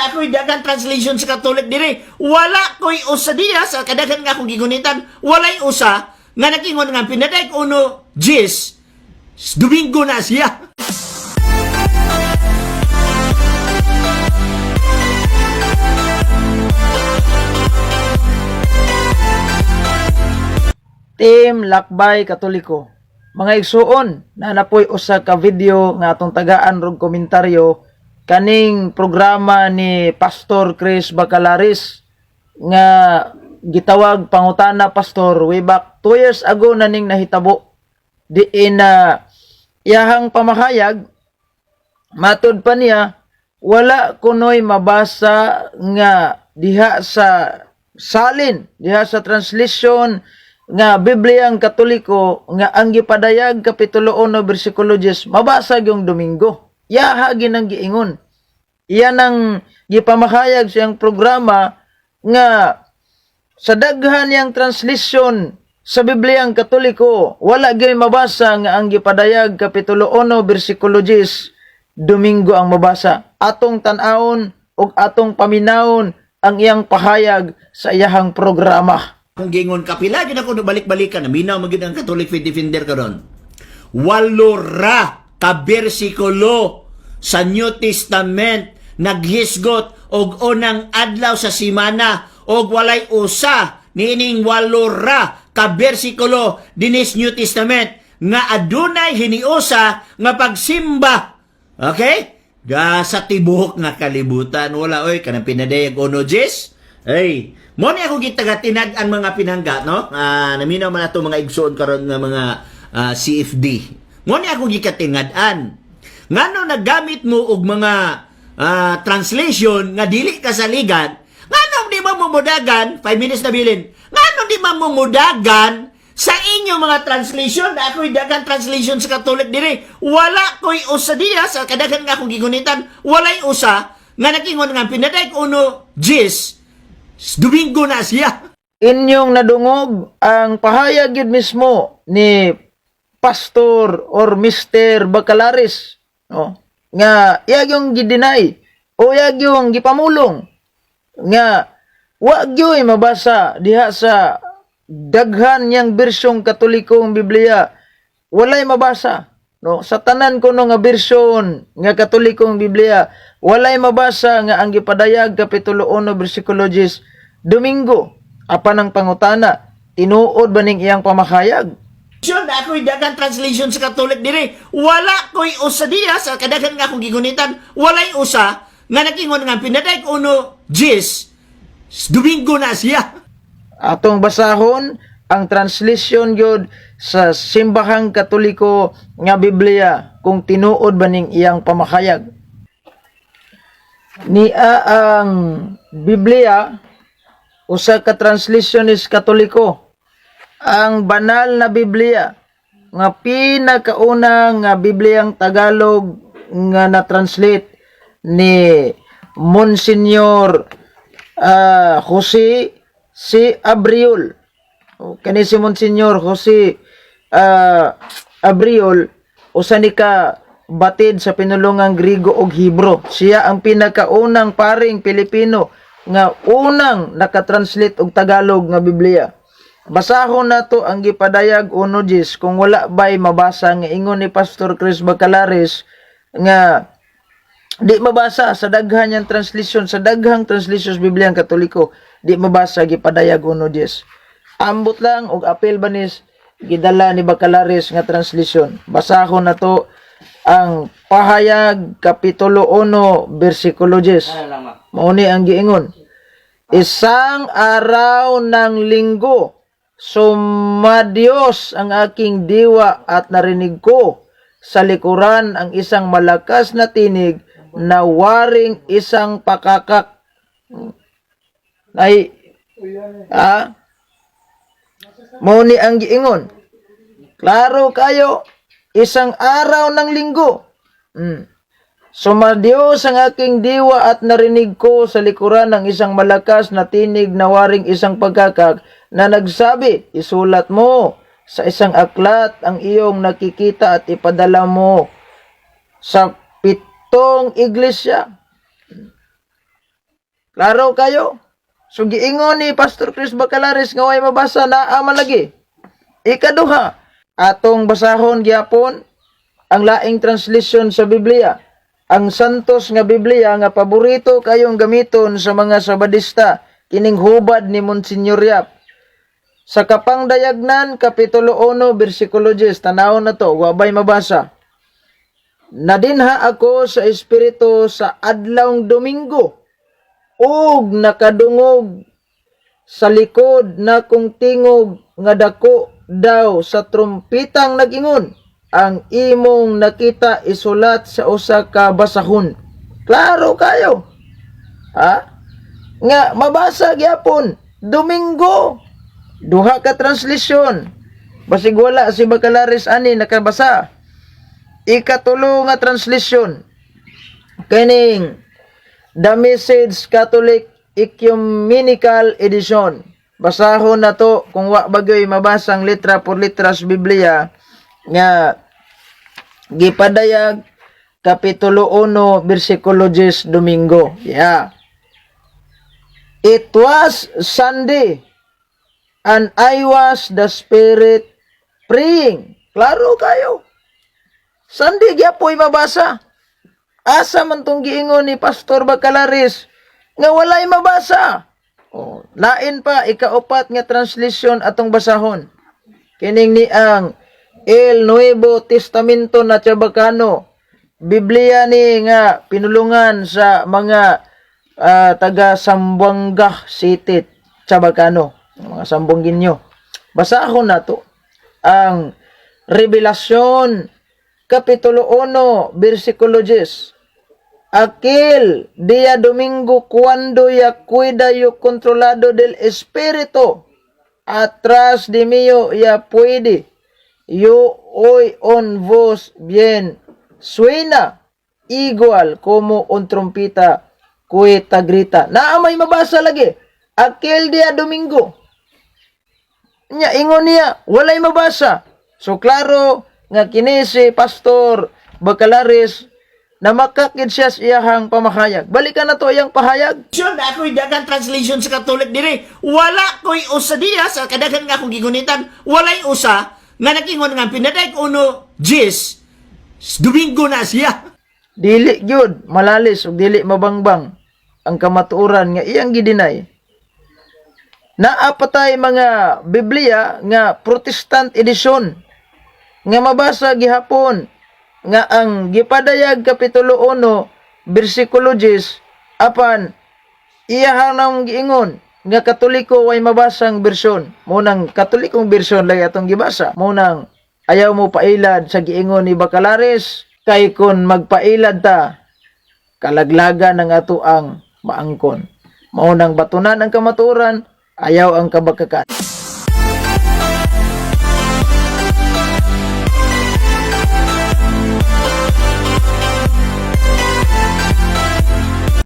na ako'y daghang translation sa Katolik diri. Wala ko'y usa diya sa kadaghan nga akong gigunitan. Walay usa nga nakingon nga pinaday ko uno Jis. Domingo na siya. Team Lakbay Katoliko. Mga igsuon, na napoy usa ka video nga atong tagaan rog komentaryo kaning programa ni Pastor Chris Bacalaris nga gitawag pangutana pastor way back 2 years ago na ning nahitabo. Diin na iyahang pamakayag matud pa niya wala kunoy mabasa nga diha sa salin, diha sa translation nga Bibliang Katoliko nga ang gipadayag kapitulo 1 bersikulo 10 mabasa yung Domingo. Yaha ginang giingon. Iyan ang gipamakayag siyang programa nga sa daghan yang translation sa Bibliang Katoliko wala gyud mabasa nga ang gipadayag kapitulo 1 bersikulo 10 Domingo ang mabasa. Atong tan-awon ug atong paminawon ang iyang pahayag sa iyahang programa. Kung gingon kapila gyud ako balik-balikan na minaw magid ang Catholic Faith Defender karon. 8 ra ka bersikulo sa New Testament naghisgot og unang adlaw sa semana og walay usa niining 8 ra ka bersikulo dinis New Testament nga adunay hiniusa nga pagsimba. Okay? Sa tibuok nga kalibutan wala oy kanang pinadayag uno Jis. Hey, mo ni ako gitaga-tinag ang mga pinangga, no? Naminaw man ato mga igsoon karon nga mga CFD. Mo ni ako gikatingad-an. Ngano nagamit mo og mga translation nga dili kasaligan? Ngano di mo mumudagan 5 minutes na bilin? Ngano di mo mumudagan sa inyong mga translation? Na ako'y daghang translation sa Katolik diri. Wala ko'y usa diya sa kadaghan nga akong gigunitan. Walay usa nga nakingon nga pinaday ko uno Jis. Domingo na siya. Inyong nadungog ang pahayag yun mismo ni Pastor or Mr. Bacalaris, no? Nga iyag yung gidinay o iyag yung gipamulong nga wag yo'y mabasa diha sa daghan yang bersyong Katolikong Biblia. Walay mabasa, no? Sa tanan ko no nga bersyon nga Katolikong Biblia walay mabasa nga ang gipadayag kapitulo 1 bersikulo 10 Domingo. Apan ang pangutana, tinuod ba ning iyang pamakayag? Na ako'y daghang translation sa Katolik diri. Wala ko'y usa diya sa kadaghan nga akong gigunitan. Walay usa nga nakingon nga pinaday ko uno Jis. Domingo na siya. Atong basahon ang translation gyud sa simbahang Katoliko nga Biblia kung tinuod ba ning iyang pamakayag. Niya ang Biblia usa ka translationist Katoliko. Ang banal na Biblia nga pinakauna nga Bibliang Tagalog nga na-translate ni Monsignor Jose C. Abriol. Kani si Monsignor Jose Abriol usa ni ka batid sa pinulungang Grigo ug Hebro. Siya ang pinakaunang paring Pilipino nga unang nakatranslate og Tagalog nga Biblia. Basahon nato ang gipadayag uno Jis kung wala ba'y mabasa nga ingon ni Pastor Chris Bacalaris nga di mabasa sa daghan yang translation sa daghang translation sa Bibliang Katoliko di mabasa gipadayag uno Jis. Ambot lang og apel banis gidala ni Bacalaris nga translation. Basahon nato ang pahayag kapitulo 1 bersikulo 10. Mauni ang giingon. Isang araw ng linggo, sumadyos ang aking diwa at narinig ko sa likuran ang isang malakas na tinig na waring isang pakakak. Ay, mauni ang giingon. Klaro kayo, isang araw ng linggo. Sumadyos ang aking diwa at narinig ko sa likuran ng isang malakas na tinig na waring isang pagkakak na nagsabi, isulat mo sa isang aklat ang iyong nakikita at ipadala mo sa 7 iglesia. Klaro kayo? So giingon ni Pastor Chris Bacalaris nga way mabasa na aman lagi. Ikaduha, atong basahon gyapon ang laing translation sa Biblia. Ang Santos nga Biblia nga paborito kayong gamiton sa mga Sabadista, kining hubad ni Monsignor Yap. Sa Kapangdayagnan, Kapitulo 1, versikulo 10, tanawon na to, wabay mabasa. Nadinha ako sa Espiritu sa adlawng Domingo, ug nakadungog sa likod na kung tingog nga dako daw sa trumpitang nagingon, ang imong nakita isulat sa usa ka basahon. Klaro kayo? Ha? Nga mabasa gyapon Domingo. Duha ka translisyon. Basig wala si Bacalaris ani nakabasa. Ikatulo nga translisyon. Kining The Message Catholic Ecumenical Edition. Basahon na to kung wa bagay mabasang letra por letras Biblia nga gipadayag Kapitulo 1 versikulo 10 Domingo. Yeah. It was Sunday and I was the Spirit praying. Klaro kayo. Sunday gyapoy mabasa. Asa man tong giingon ni Pastor Bacalaris nga walay mabasa. Oh, lain pa ikaupat nga translation atong basahon. Kining ni ang El Nuevo Testamento na Chabacano. Biblia ni nga pinulungan sa mga taga Sambuanga City, Chabacano, mga Sambonginyo. Basahon na to ang Revelasyon Kapitulo 1, versikulo 10. Aquel día domingo cuando ya cuida yo controlado del espíritu, atrás de mí ya puede, yo hoy on voz bien suena, igual como un trompita kuita grita. May mabasa lagi. Aquel día domingo. Nya ingon niya, walay mabasa. So klaro nga kini si Pastor Bacalaris na makakid siya sa iyahang pamahayag. Balikan na to iyang pahayag. Sure, na ako'y dagang translation sa Katolik diri. Wala ko'y usa diya sa kadagan nga akong gigunitan. Walay usa nga nakingon nga pinaday ko uno Jis. Domingo na siya. Dili gyud malalis ug dili mabangbang ang kamatuoran nga iyang gidinay. Naapatay mga Biblia nga Protestant edition nga mabasa gihapon nga ang gipadayag Kapitulo 1 bersikulo 10 apan iyahan nang giingon nga Katoliko way mabasang bersyon. Munang Katolikong bersyon lagi atong gibasa. Munang ayaw mo pailad sa giingon ni Bacalaris kay kun magpailad ta kalaglagan ng ato ang maangkon. Maunang batunan ang kamatuoran, ayaw ang kabakakan.